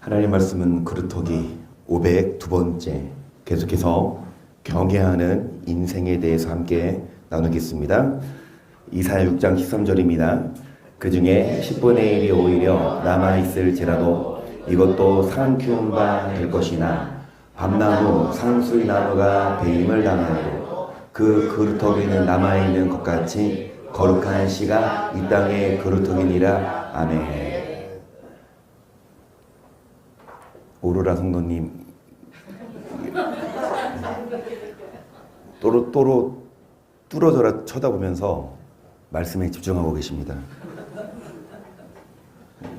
하나님 말씀은 그루터기 502번째 계속해서 경외하는 인생에 대해서 함께 나누겠습니다. 이사야 6장 13절입니다. 그 중에 10분의 1이 오히려 남아있을지라도 이것도 산 키운 바 될 것이나 밤나무 상수의 나무가 배임을 당하고 그 그루터기는 남아있는 것 같이 거룩한 씨가 이 땅의 그루터기니라. 아멘. 오로라 성도님 또로 뚫어져라 쳐다보면서 말씀에 집중하고 계십니다.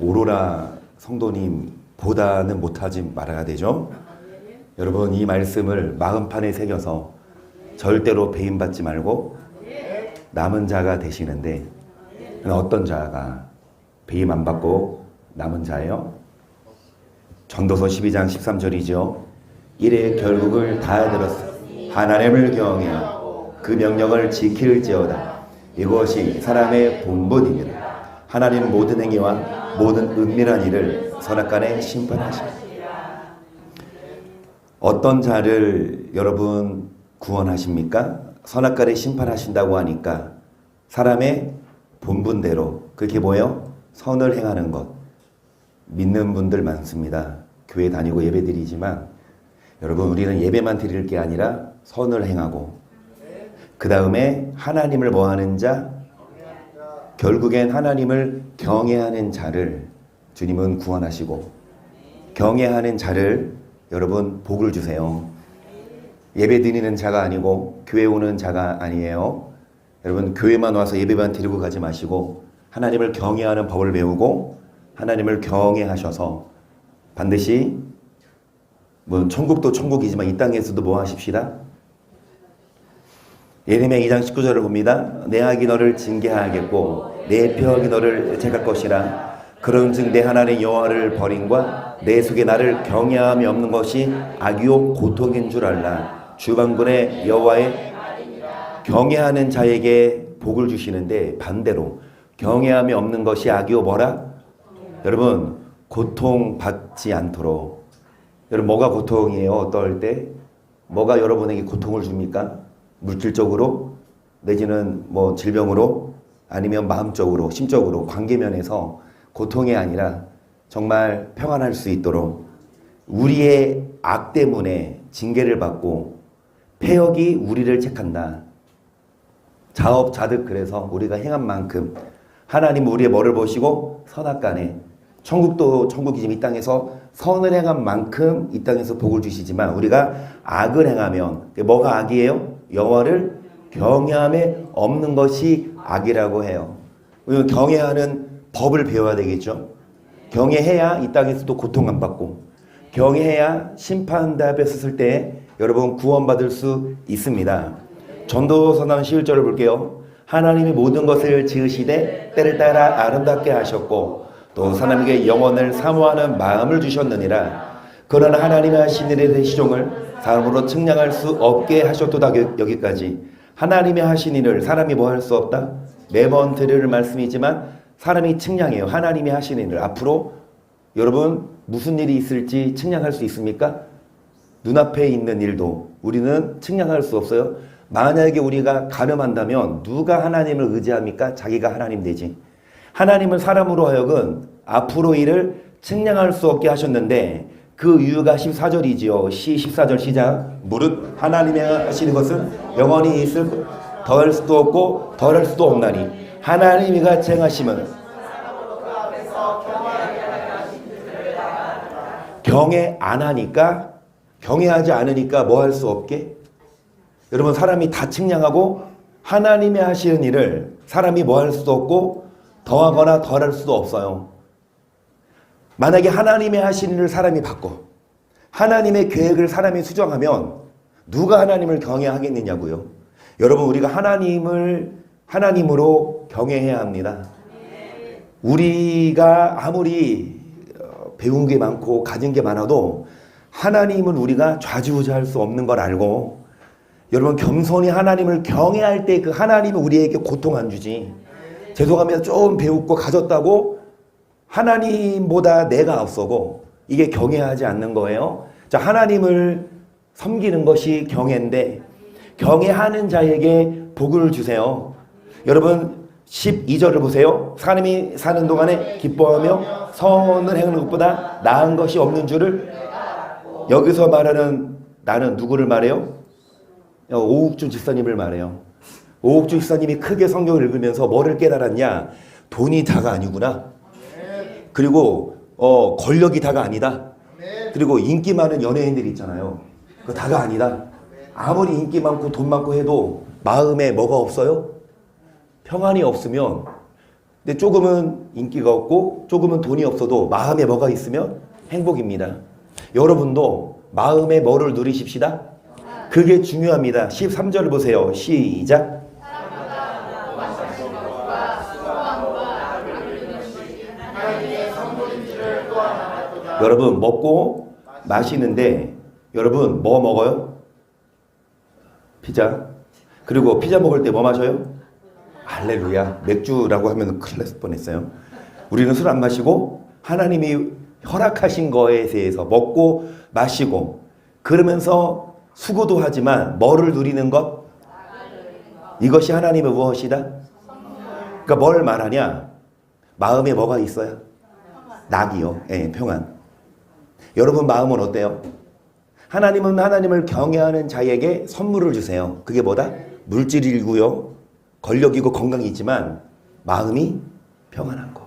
오로라 성도님보다는 못하지 말아야 되죠. 여러분, 이 말씀을 마음판에 새겨서 절대로 배임받지 말고 남은 자가 되시는데, 어떤 자가 배임 안 받고 남은 자예요? 전도서 12장 13절이죠. 이래 결국을 다 들었으니 하나님을 경외하고 그 명령을 지킬지어다. 이것이 사람의 본분이니라. 하나님은 모든 행위와 모든 은밀한 일을 선악간에 심판하시라. 어떤 자를 여러분 구원하십니까? 선악간에 심판하신다고 하니까 사람의 본분대로, 그게 뭐예요? 선을 행하는 것. 믿는 분들 많습니다. 교회 다니고 예배 드리지만 여러분, 우리는 예배만 드릴 게 아니라 선을 행하고, 그 다음에 하나님을 뭐하는 자? 결국엔 하나님을 경외하는 자를 주님은 구원하시고, 경외하는 자를 여러분 복을 주세요. 예배 드리는 자가 아니고 교회 오는 자가 아니에요. 여러분, 교회만 와서 예배만 드리고 가지 마시고 하나님을 경외하는 법을 배우고 하나님을 경외하셔서 반드시 천국도 천국이지만 이 땅에서도 뭐 하십시다? 예레미야 2장 19절을 봅니다. 내 악이 너를 징계하겠고 내 폐역이 너를 택할 것이라. 그런즉 내 하나님 여호와를 버림과 내 속에 나를 경외함이 없는 것이 악이요 고통인 줄 알라. 주방군의 여호와의 경외하는 자에게 복을 주시는데, 반대로 경외함이 없는 것이 악이요 뭐라? 여러분, 고통받지 않도록. 여러분, 뭐가 고통이에요? 어떨 때? 뭐가 여러분에게 고통을 줍니까? 물질적으로, 내지는 질병으로, 아니면 마음적으로, 심적으로, 관계면에서 고통이 아니라 정말 평안할 수 있도록 우리의 악 때문에 징계를 받고 폐역이 우리를 책한다. 자업자득, 그래서 우리가 행한 만큼 하나님 우리의 뭐를 보시고 선악간에, 천국도 천국이지만 이 땅에서 선을 행한 만큼 이 땅에서 복을 주시지만, 우리가 악을 행하면, 뭐가 악이에요? 여호와를 경외함에 없는 것이 악이라고 해요. 우리는 경외하는 법을 배워야 되겠죠. 경외해야 이 땅에서도 고통 안 받고, 경외해야 심판대 앞에 섰을 때 여러분 구원받을 수 있습니다. 전도서는 11절을 볼게요. 하나님이 모든 것을 지으시되 때를 따라 아름답게 하셨고 또 사람에게 영원을 사모하는 마음을 주셨느니라. 그러나 하나님이 하신 일에 대해 시종을 사람으로 측량할 수 없게 하셨도다. 여기까지. 하나님이 하신 일을 사람이 뭐 할 수 없다? 매번 드릴 말씀이지만 사람이 측량해요. 하나님이 하신 일을. 앞으로 여러분 무슨 일이 있을지 측량할 수 있습니까? 눈앞에 있는 일도 우리는 측량할 수 없어요. 만약에 우리가 가늠한다면 누가 하나님을 의지합니까? 자기가 하나님 되지. 하나님은 사람으로 하여금 앞으로 일을 측량할 수 없게 하셨는데, 그 이유가 14절이지요. 14절 시작. 무릇 하나님이 하시는 것은 영원히 있을 더할 수도 없고 덜할 수도 없나니 하나님이 같이 행하심은 경외 안 하니까, 경외하지 않으니까 뭐 할 수 없게? 여러분, 사람이 다 측량하고 하나님이 하시는 일을 사람이 뭐 할 수도 없고 더하거나 덜할 수도 없어요. 만약에 하나님이 하시는 일을 사람이 바꿔, 하나님의 계획을 사람이 수정하면 누가 하나님을 경외하겠느냐고요. 여러분, 우리가 하나님으로 경외해야 합니다. 우리가 아무리 배운 게 많고 가진 게 많아도 하나님은 우리가 좌지우지할 수 없는 걸 알고, 여러분 겸손히 하나님을 경외할 때 그 하나님은 우리에게 고통 안 주지. 죄송합니다. 좀 배웠고 가졌다고 하나님보다 내가 앞서고 이게 경외하지 않는 거예요. 자, 하나님을 섬기는 것이 경외인데 경외하는 자에게 복을 주세요. 여러분 12절을 보세요. 사람이 사는 동안에 기뻐하며 선을 행하는 것보다 나은 것이 없는 줄을. 여기서 말하는 나는 누구를 말해요? 오욱준 집사님을 말해요. 오욱준 집사님이 크게 성경을 읽으면서 뭐를 깨달았냐? 돈이 다가 아니구나. 그리고 권력이 다가 아니다. 그리고 인기 많은 연예인들이 있잖아요. 그거 다가 아니다. 아무리 인기 많고 돈 많고 해도 마음에 뭐가 없어요? 평안이 없으면, 근데 조금은 인기가 없고 조금은 돈이 없어도 마음에 뭐가 있으면 행복입니다. 여러분도 마음에 뭐를 누리십시다. 그게 중요합니다. 13절을 보세요. 시작. 여러분 먹고 마시는데 여러분 뭐 먹어요? 피자. 그리고 피자 먹을 때 뭐 마셔요? 할렐루야. 맥주라고 하면 큰일 날 뻔했어요. 우리는 술 안 마시고 하나님이 허락하신 거에 대해서 먹고 마시고 그러면서 수고도 하지만 뭐를 누리는 것? 이것이 하나님의 무엇이다? 그러니까 뭘 말하냐? 마음에 뭐가 있어요? 낙이요. 예, 평안. 여러분 마음은 어때요? 하나님은 하나님을 경외하는 자에게 선물을 주세요. 그게 뭐다? 물질이고요. 권력이고 건강이 있지만 마음이 평안한 거.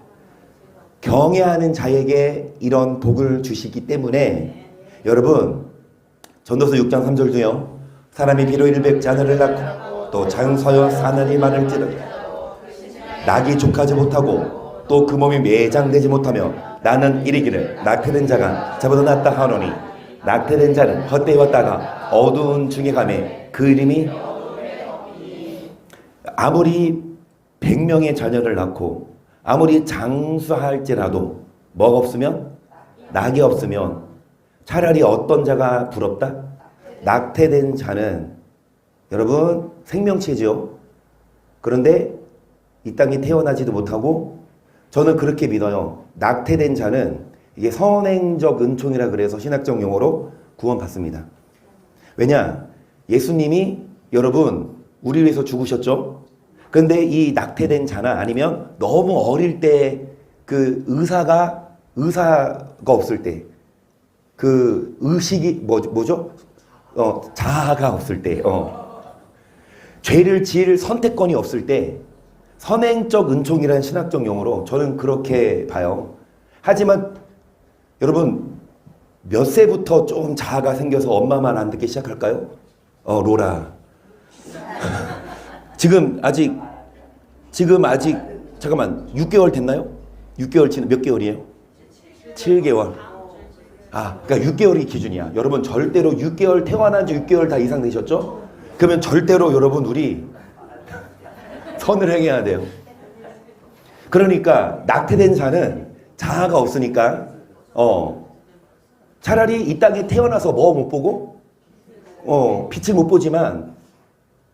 경외하는 자에게 이런 복을 주시기 때문에 여러분 전도서 6장 3절도요. 사람이 비로 100자녀를 낳고 또 장서여 사나니 많을지라도 낙이 족하지 못하고 또 그 몸이 매장되지 못하며 나는 이르기를 낙태된 자가 저보다 낫다 하노니 낙태된 자는 헛되이 왔다가 어두운 중에 가매 그 이름이 아무리 100명의 자녀를 낳고 아무리 장수할지라도 뭐가 없으면 낙이 없으면 차라리 어떤 자가 부럽다? 낙태된 자는 여러분 생명체죠. 그런데 이 땅에 태어나지도 못하고 저는 그렇게 믿어요. 낙태된 자는 이게 선행적 은총이라 그래서 신학적 용어로 구원받습니다. 왜냐? 예수님이 여러분 우리 위해서 죽으셨죠? 그런데 이 낙태된 자나 아니면 너무 어릴 때 그 의사가 없을 때 그 의식이 뭐죠? 자아가 없을 때 죄를 지을 선택권이 없을 때 선행적 은총이라는 신학적 용어로 저는 그렇게 봐요. 하지만 여러분 몇 세부터 좀 자아가 생겨서 엄마 말 안 듣기 시작할까요? 로라. 지금 아직 잠깐만 6개월 됐나요? 6개월 지는 몇 개월이에요? 7개월. 그러니까 6개월이 기준이야. 여러분 절대로 6개월 태어난 지 6개월 다 이상 되셨죠? 그러면 절대로 여러분 우리 선을 행해야 돼요. 그러니까 낙태된 자는 자아가 없으니까 차라리 이 땅에 태어나서 뭐 못 보고 빛을 못 보지만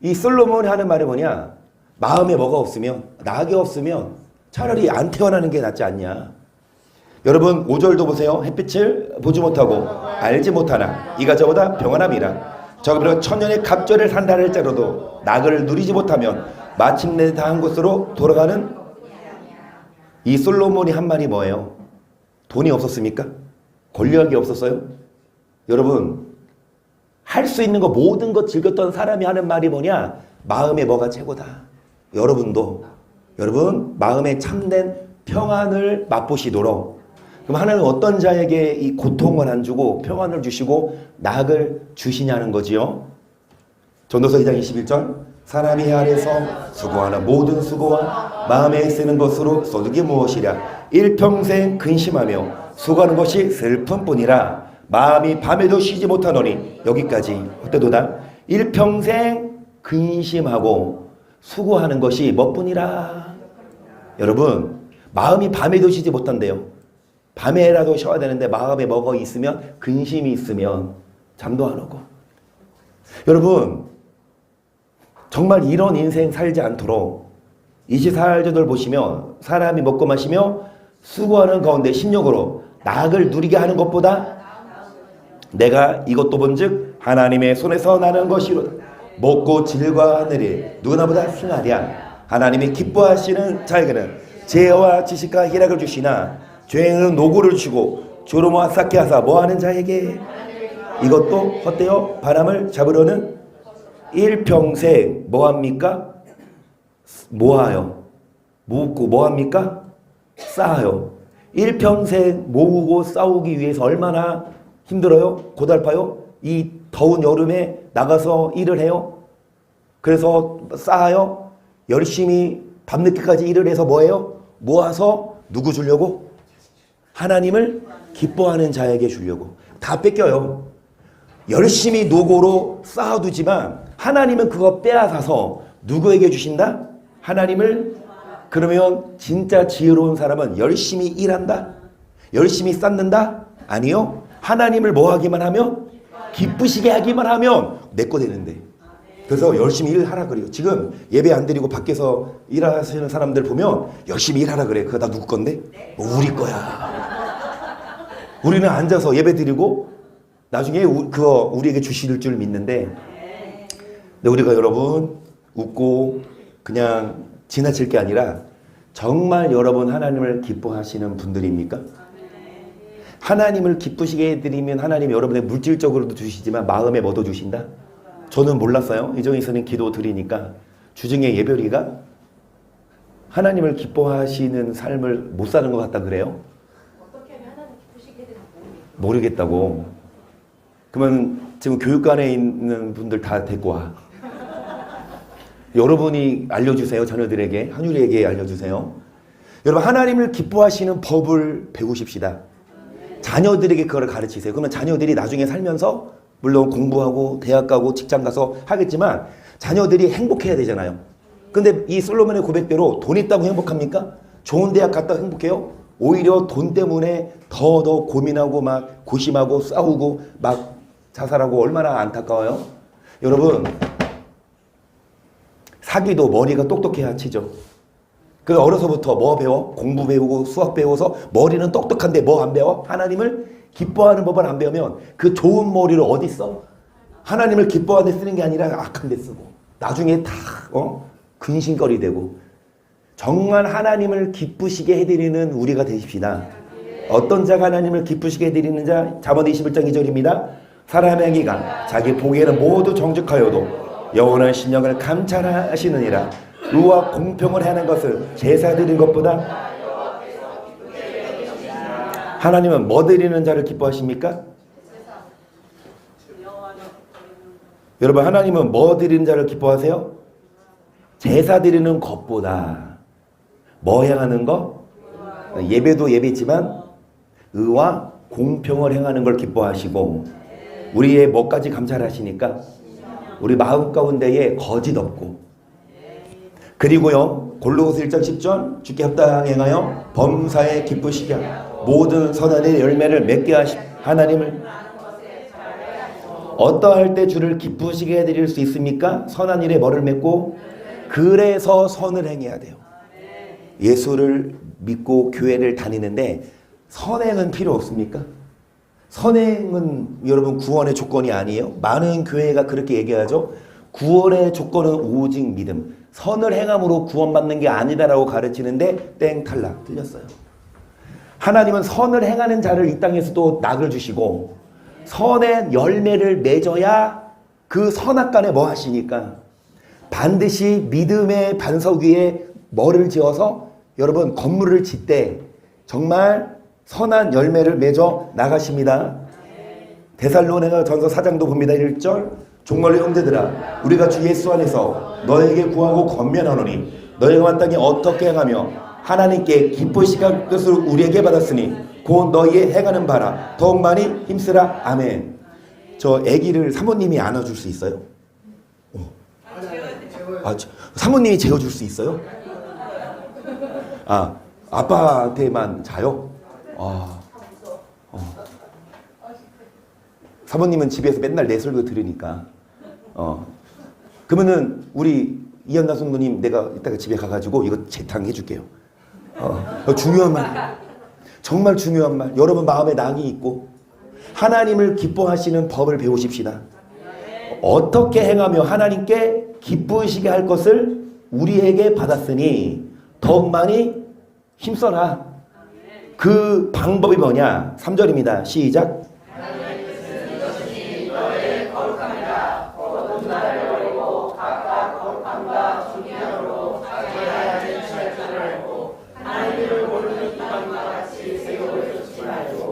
이 솔로몬이 하는 말이 뭐냐? 마음에 뭐가 없으면 낙이 없으면 차라리 안 태어나는 게 낫지 않냐? 여러분 5절도 보세요. 햇빛을 보지 못하고 알지 못하나 이가 저보다 평안함이라. 저보다 천년의 갑절을 산다 할지라도 낙을 누리지 못하면 마침내 다한 곳으로 돌아가는. 이 솔로몬이 한 말이 뭐예요? 돈이 없었습니까? 권력이 없었어요? 여러분 할 수 있는 거 모든 것 즐겼던 사람이 하는 말이 뭐냐? 마음에 뭐가 최고다. 여러분 마음에 참된 평안을 맛보시도록. 그럼 하나님은 어떤 자에게 이 고통을 안 주고 평안을 주시고 낙을 주시냐는 거지요. 전도서 2장 21절 사람이 해 아래서 수고하는 모든 수고와 마음에 쓰는 것으로 소득이 무엇이랴. 일평생 근심하며 수고하는 것이 슬픔뿐이라. 마음이 밤에도 쉬지 못하노니. 여기까지 어때도다. 일평생 근심하고 수고하는 것이 뭐뿐이라. 여러분 마음이 밤에도 쉬지 못한대요. 밤에라도 쉬어야 되는데 마음에 뭐가 있으면 근심이 있으면 잠도 안 오고. 여러분 정말 이런 인생 살지 않도록 24절들 보시면 사람이 먹고 마시며 수고하는 가운데 심령으로 낙을 누리게 하는 것보다 내가 이것도 본즉 하나님의 손에서 나는 것이로다. 먹고 질과 하늘에 누구나보다 승하랴. 하나님이 기뻐하시는 자에게는 지혜와 지식과 희락을 주시나 죄인은 노고를 주시고 조롱과 쌓게 하사 뭐하는 자에게 이것도 헛되어 바람을 잡으려는 일평생 뭐합니까? 모아요. 모으고 뭐합니까? 쌓아요. 일평생 모으고 싸우기 위해서 얼마나 힘들어요? 고달파요? 이 더운 여름에 나가서 일을 해요? 그래서 쌓아요? 열심히 밤늦게까지 일을 해서 뭐해요? 모아서 누구 주려고? 하나님을 기뻐하는 자에게 주려고. 다 뺏겨요. 열심히 노고로 쌓아두지만 하나님은 그거 빼앗아서 누구에게 주신다? 하나님을. 그러면 진짜 지혜로운 사람은 열심히 일한다? 열심히 쌓는다? 아니요. 하나님을 뭐 하기만 하면? 기쁘시게 하기만 하면 내 거 되는데. 그래서 열심히 일하라 그래요. 지금 예배 안 드리고 밖에서 일하시는 사람들 보면 열심히 일하라 그래. 그거 다 누구 건데? 우리 거야. 우리는 앉아서 예배 드리고 나중에 그거 우리에게 주실 줄 믿는데, 근데 우리가 여러분 웃고 그냥 지나칠 게 아니라 정말 여러분 하나님을 기뻐하시는 분들입니까? 하나님을 기쁘시게 해드리면 하나님이 여러분의 물질적으로도 주시지만 마음에 뭐도 주신다? 저는 몰랐어요. 이정희선생 기도 드리니까 주중에 예별이가 하나님을 기뻐하시는 삶을 못 사는 것 같다 그래요? 어떻게 하면 하나님 기쁘시게 해드리는지 모르겠다고. 그러면 지금 교육관에 있는 분들 다 데리고 와. 여러분이 알려주세요. 자녀들에게, 한율이에게 알려주세요. 여러분 하나님을 기뻐하시는 법을 배우십시다. 자녀들에게 그걸 가르치세요. 그러면 자녀들이 나중에 살면서 물론 공부하고 대학 가고 직장 가서 하겠지만 자녀들이 행복해야 되잖아요. 근데 이 솔로몬의 고백대로 돈 있다고 행복합니까? 좋은 대학 갔다고 행복해요? 오히려 돈 때문에 더 고민하고 막 고심하고 싸우고 막 자살하고 얼마나 안타까워요? 여러분 사기도 머리가 똑똑해야 치죠. 그 어려서부터 뭐 배워? 공부 배우고 수학 배워서 머리는 똑똑한데 뭐 안 배워? 하나님을 기뻐하는 법을 안 배우면 그 좋은 머리를 어디 써? 하나님을 기뻐하는 데 쓰는 게 아니라 악한 데 쓰고 나중에 다 근심거리 되고. 정말 하나님을 기쁘시게 해드리는 우리가 되십시다. 어떤 자가 하나님을 기쁘시게 해드리는 자? 잠언 21장 2절입니다. 사람의 행위가 자기 보기에는 모두 정직하여도 여호와는 심령을 감찰하시느니라. 의와 공평을 하는 것은 제사 드리는 것보다. 하나님은 뭐 드리는 자를 기뻐하십니까? 여러분 하나님은 뭐 드리는 자를 기뻐하세요? 제사 드리는 것보다. 뭐 행하는 거? 예배도 예배지만 의와 공평을 행하는 걸 기뻐하시고, 우리의 뭐까지 감찰하시니까 우리 마음 가운데에 거짓 없고, 그리고요 골로새 1장 10절 주께 합당히 행하여 범사에 기쁘시게 하고 모든 선한의 열매를 맺게 하시. 하나님을 어떠할 때 주를 기쁘시게 해드릴 수 있습니까? 선한 일에 뭐를 맺고? 그래서 선을 행해야 돼요. 예수를 믿고 교회를 다니는데 선행은 필요 없습니까? 선행은 여러분 구원의 조건이 아니에요. 많은 교회가 그렇게 얘기하죠. 구원의 조건은 오직 믿음. 선을 행함으로 구원받는 게 아니다라고 가르치는데 땡 탈락. 틀렸어요. 하나님은 선을 행하는 자를 이 땅에서도 낙을 주시고 선의 열매를 맺어야 그 선악간에 뭐 하시니까 반드시 믿음의 반석 위에 뭐를 지어서 여러분 건물을 짓되 정말 선한 열매를 맺어 나가십니다. 데살로니가 전서 4장도 봅니다. 1절 종말로 형제들아 우리가 주 예수 안에서 너에게 구하고 권면하노니 너희가 마땅히 어떻게 행하며 하나님께 기쁘시게 할 것을 우리에게 받았으니 곧 너희의 행하는 바라 더욱 많이 힘쓰라. 아멘. 저 아기를 사모님이 안아줄 수 있어요? 사모님이 재워줄 수 있어요? 아빠한테만 자요? 사모님은 집에서 맨날 내 설교 들으니까. 그러면은 우리 이현나 성도님 내가 이따가 집에 가가지고 이거 재탕해 줄게요. 중요한 말. 정말 중요한 말. 여러분 마음에 낙이 있고 하나님을 기뻐하시는 법을 배우십시다. 어떻게 행하며 하나님께 기쁘시게 할 것을 우리에게 받았으니 더욱 많이 힘써라. 그 방법이 뭐냐? 3절입니다. 시작.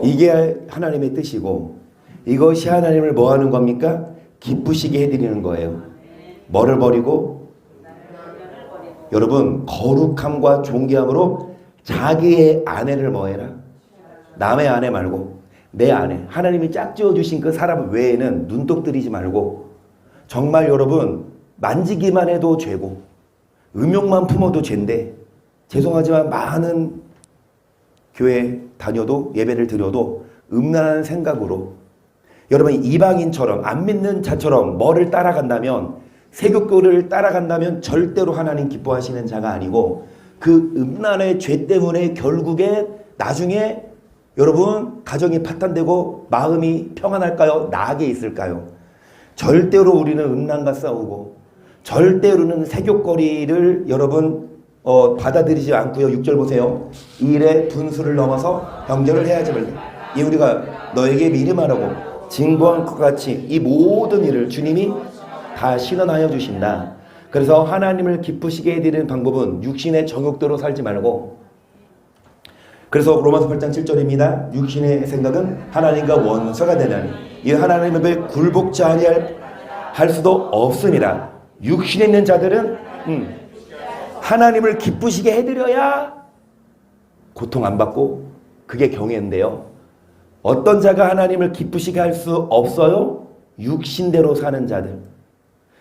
이게 하나님의 뜻이고 이것이 하나님을 뭐 하는 겁니까? 기쁘시게 해드리는 거예요. 뭐를 버리고? 여러분 거룩함과 존귀함으로 자기의 아내를 뭐 해라? 남의 아내 말고 내 아내, 하나님이 짝지어 주신 그 사람 외에는 눈독 들이지 말고 정말 여러분 만지기만 해도 죄고 음욕만 품어도 죄인데 죄송하지만 많은 교회 다녀도 예배를 드려도 음란한 생각으로 여러분 이방인처럼 안 믿는 자처럼 뭐를 따라간다면 세교교를 따라간다면 절대로 하나님 기뻐하시는 자가 아니고 그 음란의 죄 때문에 결국에 나중에 여러분 가정이 파탄되고 마음이 평안할까요? 나게 있을까요? 절대로 우리는 음란과 싸우고 절대로는 세교거리를 여러분 받아들이지 않고요. 6절 보세요. 이 일에 분수를 넘어서 형제를 해야지 말라. 이 우리가 너에게 미리 말하고 증거한 것 같이 이 모든 일을 주님이 다 신원하여 주신다. 그래서 하나님을 기쁘시게 해드리는 방법은 육신의 정욕대로 살지 말고 그래서 로마서 8장 7절입니다. 육신의 생각은 하나님과 원수가 되나니 이 하나님 앞에 굴복지 아니할 수도 없습니다. 육신에 있는 자들은 하나님을 기쁘시게 해드려야 고통 안 받고 그게 경외인데요. 어떤 자가 하나님을 기쁘시게 할 수 없어요? 육신대로 사는 자들.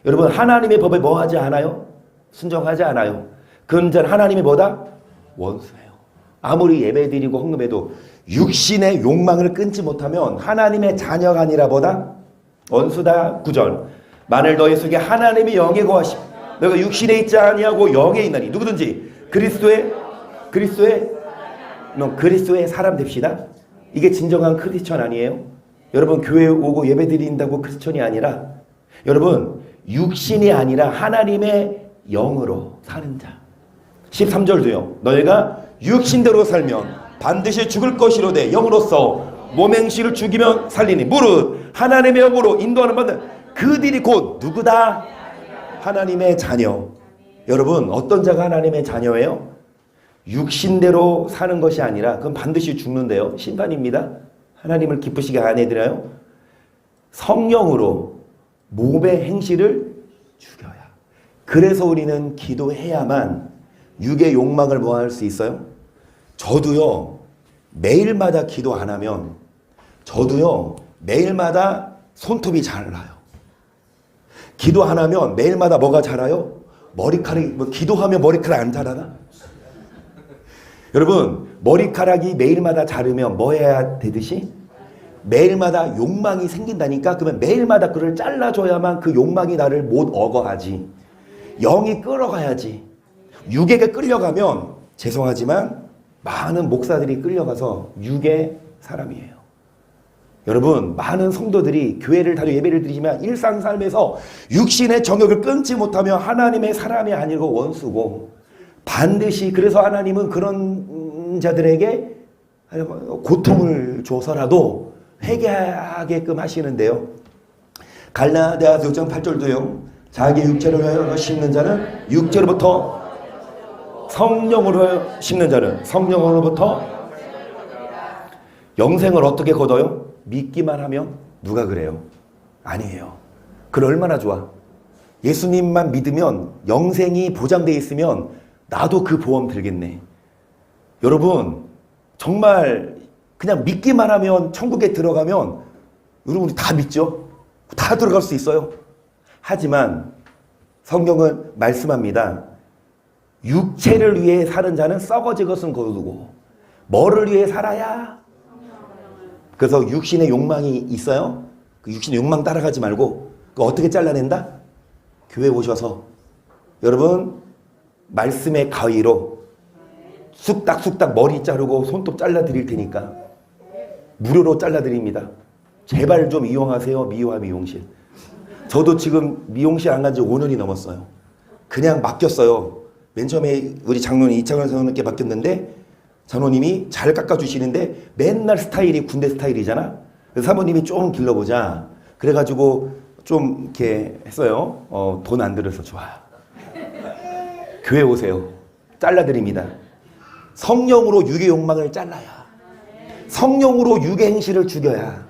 여러분 하나님의 법에 뭐 하지 않아요? 순종하지 않아요. 그런 자는 하나님의 뭐다? 원수예요. 아무리 예배드리고 헌금해도 육신의 욕망을 끊지 못하면 하나님의 자녀가 아니라 뭐다? 원수다. 9절. 만일 너희 속에 하나님의 영이 거하시고 너가 육신에 있지 아니하고 영에 있나니 누구든지 그리스도의 사람 됩시다. 이게 진정한 크리스천 아니에요? 여러분 교회 오고 예배 드린다고 크리스천이 아니라 여러분 육신이 아니라 하나님의 영으로 사는 자. 13절도요. 너희가 육신대로 살면 반드시 죽을 것이로되 영으로서 몸행실을 죽이면 살리니 무릇 하나님의 영으로 인도하는 받는 그들이 곧 누구다? 하나님의 자녀. 여러분 어떤 자가 하나님의 자녀예요? 육신대로 사는 것이 아니라 그건 반드시 죽는데요. 심판입니다. 하나님을 기쁘시게 안 해드려요? 성령으로 몸의 행실을 죽여야. 그래서 우리는 기도해야만 육의 욕망을 모할 수 있어요. 저도요 매일마다 기도 안 하면 저도요 매일마다 손톱이 잘 나요. 기도 안 하면 매일마다 뭐가 자라요? 머리카락이 기도하면 머리카락 안 자라나? 여러분 머리카락이 매일마다 자르면 뭐 해야 되듯이? 매일마다 욕망이 생긴다니까. 그러면 매일마다 그를 잘라줘야만 그 욕망이 나를 못 억어하지. 영이 끌어가야지. 육에게 끌려가면 죄송하지만 많은 목사들이 끌려가서 육의 사람이에요. 여러분 많은 성도들이 교회를 다니고 예배를 드리지만 일상 삶에서 육신의 정욕을 끊지 못하면 하나님의 사람이 아니고 원수고 반드시 그래서 하나님은 그런 자들에게 고통을 줘서라도 회개하게끔 하시는데요. 갈라디아서 6장 8절도요. 자기 육체로 심는 자는 육체로부터 성령으로 심는 자는 성령으로부터 영생을 어떻게 거둬요? 믿기만 하면. 누가 그래요? 아니에요. 그래 얼마나 좋아. 예수님만 믿으면 영생이 보장되어 있으면 나도 그 보험 들겠네. 여러분 정말 그냥 믿기만 하면 천국에 들어가면 여러분 우리 다 믿죠? 다 들어갈 수 있어요. 하지만 성경은 말씀합니다. 육체를 위해 사는 자는 썩어질 것은 거두고 뭐를 위해 살아야? 그래서 육신의 욕망이 있어요? 그 육신의 욕망 따라가지 말고 그거 어떻게 잘라낸다? 교회 오셔서 여러분 말씀의 가위로 쑥닥쑥닥 머리 자르고 손톱 잘라 드릴 테니까 무료로 잘라 드립니다. 제발 좀 이용하세요. 미화 미용실. 저도 지금 미용실 안 간 지 5년이 넘었어요. 그냥 맡겼어요. 맨 처음에 우리 장로님 이창현 장로님께 맡겼는데 장로님이 잘 깎아주시는데 맨날 스타일이 군대 스타일이잖아. 그래서 사모님이 좀 길러보자. 그래가지고 좀 이렇게 했어요. 돈 안 들어서 좋아요. 교회 오세요. 잘라드립니다. 성령으로 육의 욕망을 잘라야. 성령으로 육의 행실을 죽여야.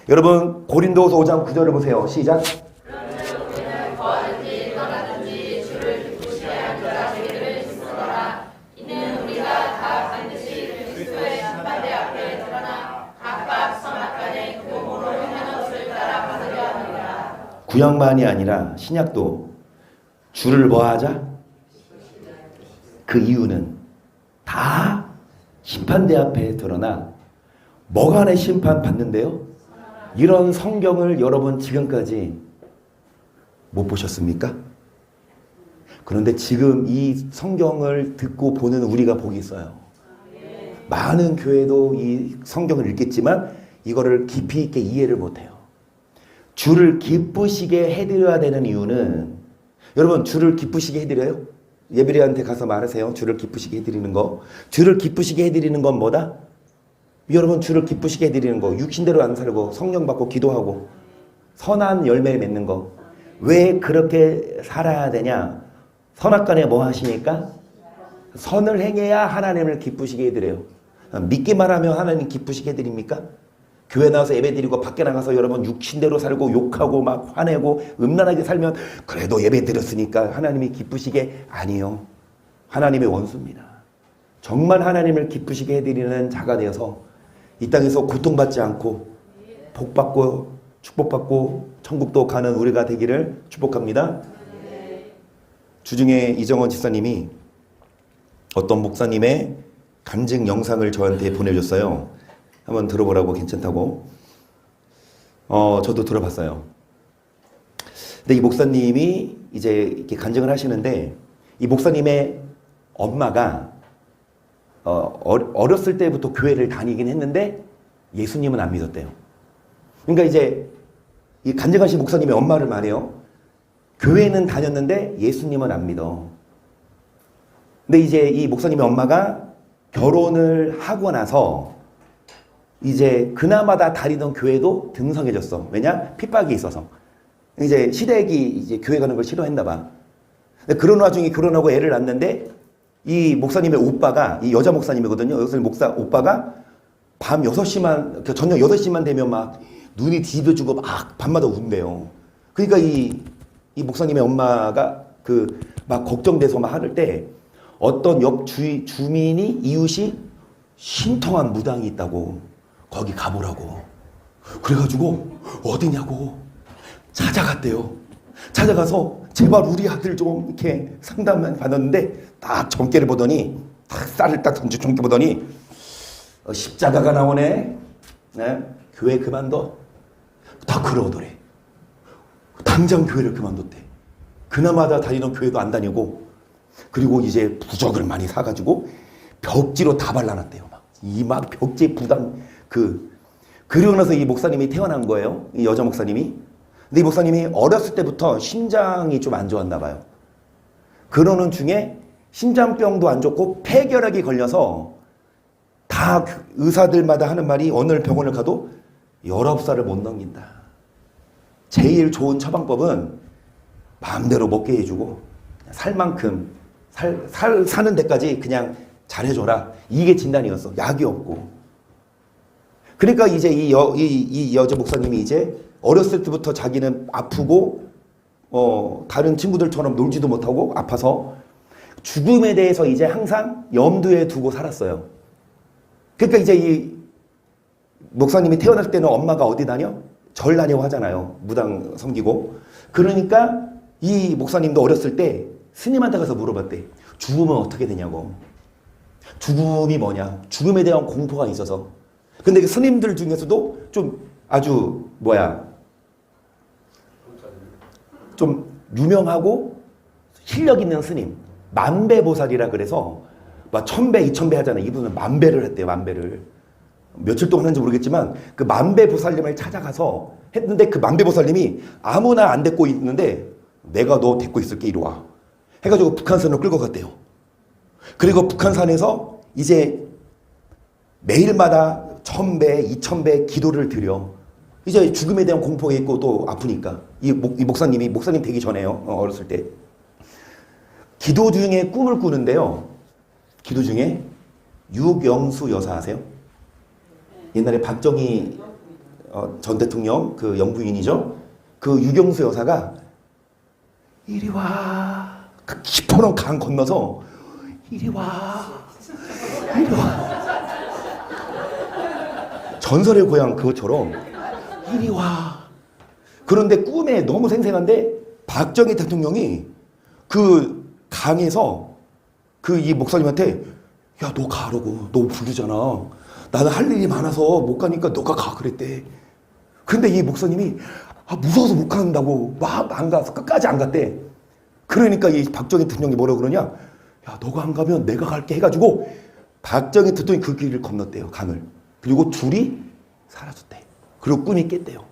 여러분 고린도후서 5장 9절을 보세요. 시작. 구약만이 아니라 신약도 주를 뭐 하자? 그 이유는 다 심판대 앞에 드러나 뭐간의 심판 받는데요. 이런 성경을 여러분 지금까지 못 보셨습니까? 그런데 지금 이 성경을 듣고 보는 우리가 복이 있어요. 많은 교회도 이 성경을 읽겠지만 이거를 깊이 있게 이해를 못해요. 주를 기쁘시게 해드려야 되는 이유는 여러분 주를 기쁘시게 해드려요? 예배리한테 가서 말하세요. 주를 기쁘시게 해드리는 거. 주를 기쁘시게 해드리는 건 뭐다? 여러분 주를 기쁘시게 해드리는 거. 육신대로 안 살고 성령 받고 기도하고 선한 열매를 맺는 거. 왜 그렇게 살아야 되냐? 선악간에 뭐 하시니까? 선을 행해야 하나님을 기쁘시게 해드려요. 믿기만 하면 하나님 기쁘시게 해드립니까? 교회 나와서 예배 드리고 밖에 나가서 여러분 육신대로 살고 욕하고 막 화내고 음란하게 살면 그래도 예배 드렸으니까 하나님이 기쁘시게 아니요. 하나님의 원수입니다. 정말 하나님을 기쁘시게 해드리는 자가 되어서 이 땅에서 고통받지 않고 복받고 축복받고 천국도 가는 우리가 되기를 축복합니다. 주중에 이정원 집사님이 어떤 목사님의 간증 영상을 저한테 보내줬어요. 한번 들어보라고 괜찮다고. 저도 들어봤어요. 근데 이 목사님이 이제 이렇게 간증을 하시는데 이 목사님의 엄마가 어렸을 때부터 교회를 다니긴 했는데 예수님은 안 믿었대요. 그러니까 이제 이 간증하신 목사님의 엄마를 말해요. 교회는 다녔는데 예수님은 안 믿어. 근데 이제 이 목사님의 엄마가 결혼을 하고 나서 이제 그나마다 다니던 교회도 등성해졌어. 왜냐? 핍박이 있어서. 이제 시댁이 이제 교회 가는 걸 싫어했나 봐. 그런 와중에 결혼하고 애를 낳는데 이 목사님의 오빠가 이 여자 목사님이거든요. 여기서 오빠가 밤 6시만 저녁 8시만 되면 막 눈이 뒤집어지고 막 밤마다 운대요. 그러니까 이 목사님의 엄마가 그 막 걱정돼서 막 하를 때 어떤 옆 주민이 이웃이 신통한 무당이 있다고 거기 가보라고. 그래가지고 어디냐고 찾아갔대요. 찾아가서 제발 우리 아들 좀 이렇게 상담만 받았는데 딱 점괘를 보더니 딱 쌀을 딱 던져 점괘 보더니 십자가가 나오네. 네? 교회 그만둬. 다 그러더래. 당장 교회를 그만뒀대. 그나마다 다니던 교회도 안 다니고 그리고 이제 부적을 많이 사가지고 벽지로 다 발라놨대요. 막 벽지 부담 그러고 나서 이 목사님이 태어난 거예요. 이 여자 목사님이. 근데 이 목사님이 어렸을 때부터 심장이 좀 안 좋았나 봐요. 그러는 중에 심장병도 안 좋고 폐결핵이 걸려서 다 의사들마다 하는 말이 어느 병원을 가도 19살을 못 넘긴다. 제일 좋은 처방법은 마음대로 먹게 해주고 살 만큼 사는 데까지 그냥 잘해줘라. 이게 진단이었어. 약이 없고. 그러니까 이제 이 여자 목사님이 이제 어렸을 때부터 자기는 아프고 다른 친구들처럼 놀지도 못하고 아파서 죽음에 대해서 이제 항상 염두에 두고 살았어요. 그러니까 이제 이 목사님이 태어날 때는 엄마가 어디 다녀? 절 다녀 하잖아요. 무당 섬기고. 그러니까 이 목사님도 어렸을 때 스님한테 가서 물어봤대. 죽으면 어떻게 되냐고. 죽음이 뭐냐. 죽음에 대한 공포가 있어서. 근데 그 스님들 중에서도 좀 아주 좀 유명하고 실력 있는 스님. 만배보살이라 그래서 막 1000배, 2000배 하잖아요. 이분은 10,000배를 했대요. 10,000배를. 며칠 동안 했는지 모르겠지만 그 만배 보살님을 찾아가서 했는데 그 만배 보살님이 아무나 안 데리고 있는데 내가 너 데리고 있을게 이리 와 해가지고 북한산으로 끌고 갔대요. 그리고 북한산에서 이제 매일마다 1000배, 2000배 기도를 드려. 이제 죽음에 대한 공포가 있고 또 아프니까 이 목사님 되기 전에요. 어렸을 때 기도 중에 꿈을 꾸는데요. 기도 중에 유경수 여사 아세요? 옛날에 박정희 전 대통령 그 영부인이죠. 그 유경수 여사가 이리 와. 그 깊어놓은 강 건너서 이리 와. 이리 와. 전설의 고향 그것처럼 이리 와. 그런데 꿈에 너무 생생한데 박정희 대통령이 그 강에서 그 이 목사님한테 야, 너 가라고. 너 부르잖아. 나는 할 일이 많아서 못 가니까 너가 가 그랬대. 근데 이 목사님이 무서워서 못 간다고 막 안 가서 끝까지 안 갔대. 그러니까 이 박정희 대통령이 뭐라고 그러냐? 야, 너가 안 가면 내가 갈게 해가지고 박정희 대통령이 그 길을 건넜대요. 강을. 그리고 둘이 사라졌대. 그리고 꿈이 깼대요.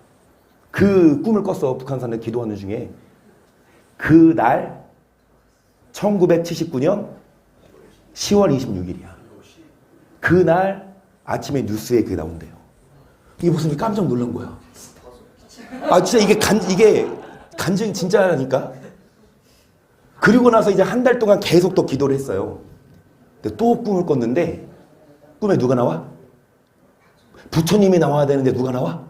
그 꿈을 꿨어. 북한산에 기도하는 중에. 그날 1979년 10월 26일이야. 그날 아침에 뉴스에 그게 나온대요. 이게 무슨 깜짝 놀란 거야. 진짜 이게 간증이 진짜라니까. 그리고 나서 이제 한 달 동안 계속 또 기도를 했어요. 근데 또 꿈을 꿨는데 꿈에 누가 나와? 부처님이 나와야 되는데 누가 나와?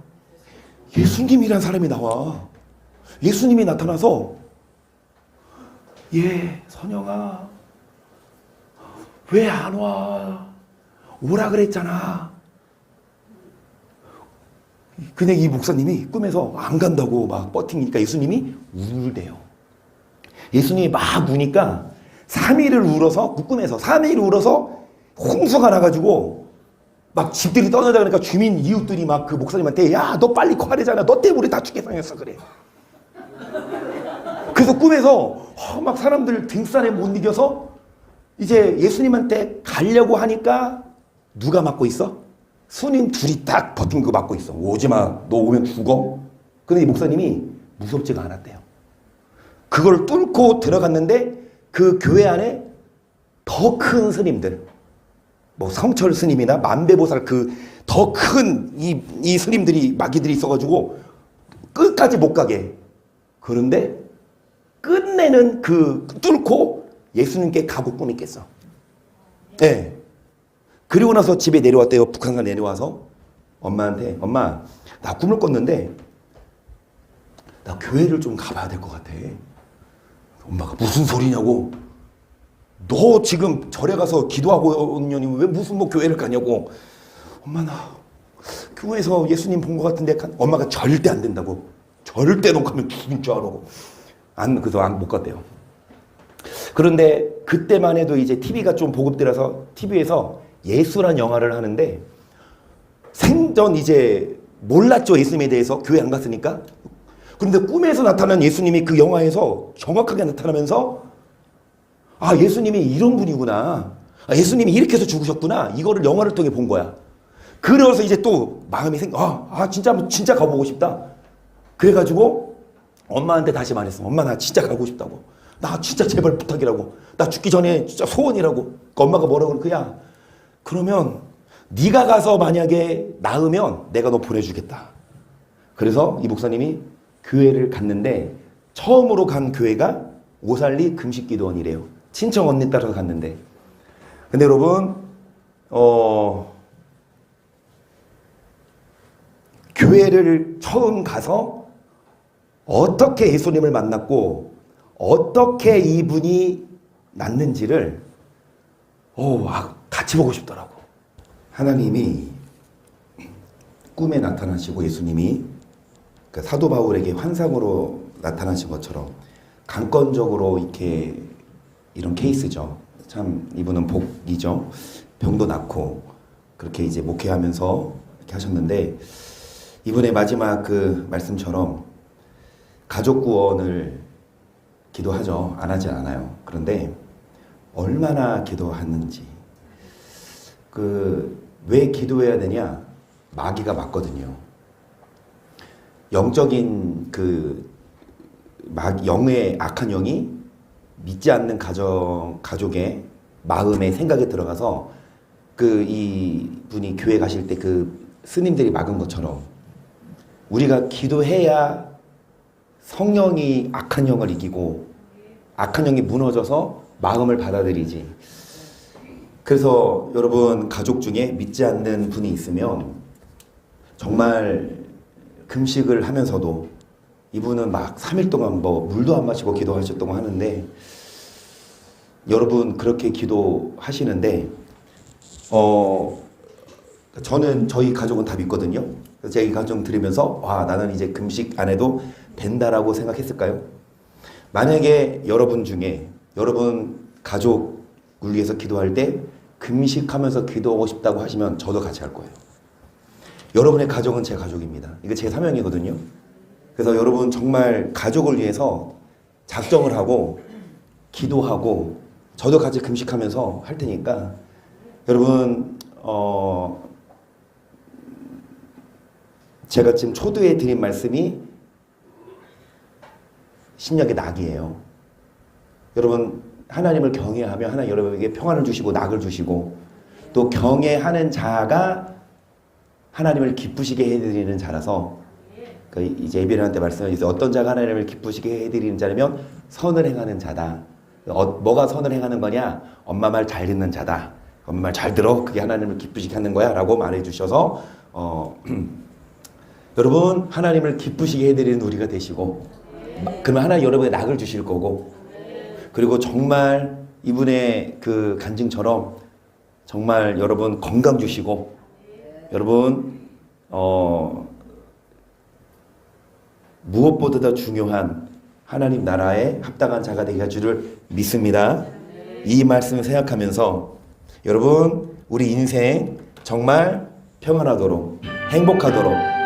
예수님이란 사람이 나와. 예수님이 나타나서 선영아 왜 안 와? 오라 그랬잖아. 근데 이 목사님이 꿈에서 안 간다고 막 버티니까 예수님이 울대요. 예수님이 막 우니까 3일을 울어서 그 꿈에서 3일을 울어서 홍수가 나가지고 막 집들이 떠나다 그러니까 주민 이웃들이 막 그 목사님한테 야, 너 빨리 과래잖아. 너 때문에 다 죽게 생겼어 그래. 그래서 꿈에서 막 사람들 등산에 못 이겨서 이제 예수님한테 가려고 하니까 누가 막고 있어? 스님 둘이 딱 버틴 거 막고 있어. 오지 마. 너 오면 죽어. 근데 이 목사님이 무섭지가 않았대요. 그걸 뚫고 들어갔는데 그 교회 안에 더 큰 스님들, 뭐 성철 스님이나 만배보살 그 더 큰 이 스님들이 마귀들이 있어가지고 끝까지 못 가게. 그런데 끝내는 그 뚫고 예수님께 가고 꿈이 깼어. 네. 그리고 나서 집에 내려왔대요. 북한산 내려와서 엄마한테 엄마 나 꿈을 꿨는데 나 교회를 좀 가봐야 될 것 같아. 엄마가 무슨 소리냐고. 너 지금 절에 가서 기도하고 온 년이 왜 무슨 뭐 교회를 가냐고. 엄마 나 교회에서 예수님 본 것 같은데 엄마가 절대 안 된다고. 절대 너 가면 죽을 줄 알고. 그래서 못 갔대요. 그런데 그때만 해도 이제 TV가 좀 보급되라서 TV에서 예수란 영화를 하는데 생전 이제 몰랐죠. 예수님에 대해서 교회 안 갔으니까. 그런데 꿈에서 나타난 예수님이 그 영화에서 정확하게 나타나면서 예수님이 이런 분이구나. 예수님이 이렇게 해서 죽으셨구나. 이거를 영화를 통해 본 거야. 그래서 이제 또 마음이 진짜 가보고 싶다. 그래가지고 엄마한테 다시 말했어. 엄마 나 진짜 가고 싶다고. 나 진짜 제발 부탁이라고. 나 죽기 전에 진짜 소원이라고. 그 엄마가 뭐라고 그러냐. 그러면 네가 가서 만약에 낳으면 내가 너 보내주겠다. 그래서 이 목사님이 교회를 갔는데 처음으로 간 교회가 오살리 금식기도원이래요. 친척 언니 따라서 갔는데. 근데 여러분 교회를 처음 가서 어떻게 예수님을 만났고 어떻게 이분이 낫는지를 같이 보고 싶더라고. 하나님이 꿈에 나타나시고 예수님이 그 사도 바울에게 환상으로 나타나신 것처럼 강권적으로 이렇게 이런 케이스죠. 참 이분은 복이죠. 병도 낫고 그렇게 이제 목회하면서 이렇게 하셨는데 이분의 마지막 그 말씀처럼 가족 구원을 기도하죠. 안 하지 않아요. 그런데 얼마나 기도하는지 왜 기도해야 되냐? 마귀가 맞거든요. 영적인 영의 악한 영이 믿지 않는 가족의 마음에 생각에 들어가서 이 분이 교회 가실 때 스님들이 막은 것처럼 우리가 기도해야 성령이 악한 영을 이기고 악한 영이 무너져서 마음을 받아들이지. 그래서 여러분 가족 중에 믿지 않는 분이 있으면 정말 금식을 하면서도 이분은 막 3일 동안 물도 안 마시고 기도하셨다고 하는데 여러분 그렇게 기도하시는데 저는 저희 가족은 다 믿거든요. 그래서 제 가정 들으면서 와 나는 이제 금식 안 해도 된다라고 생각했을까요? 만약에 여러분 중에 여러분 가족을 위해서 기도할 때 금식하면서 기도하고 싶다고 하시면 저도 같이 할 거예요. 여러분의 가족은 제 가족입니다. 이거 제 사명이거든요. 그래서 여러분 정말 가족을 위해서 작정을 하고 기도하고 저도 같이 금식하면서 할 테니까 여러분 제가 지금 초두에 드린 말씀이 신약의 낙이에요. 여러분 하나님을 경외하며 하나님 여러분에게 평안을 주시고 낙을 주시고 또 경외하는 자가 하나님을 기쁘시게 해드리는 자라서 이제 에베르한테 말씀해 주세요. 어떤 자가 하나님을 기쁘시게 해드리는 자라면 선을 행하는 자다. 뭐가 선을 행하는 거냐? 엄마 말 잘 듣는 자다. 엄마 말 잘 들어. 그게 하나님을 기쁘시게 하는 거야. 라고 말해 주셔서 여러분 하나님을 기쁘시게 해드리는 우리가 되시고 그러면 하나님 여러분의 낙을 주실 거고 그리고 정말 이분의 간증처럼 정말 여러분 건강 주시고 여러분 무엇보다 더 중요한 하나님 나라에 합당한 자가 되게 할 줄을 믿습니다. 이 말씀을 생각하면서 여러분 우리 인생 정말 평안하도록 행복하도록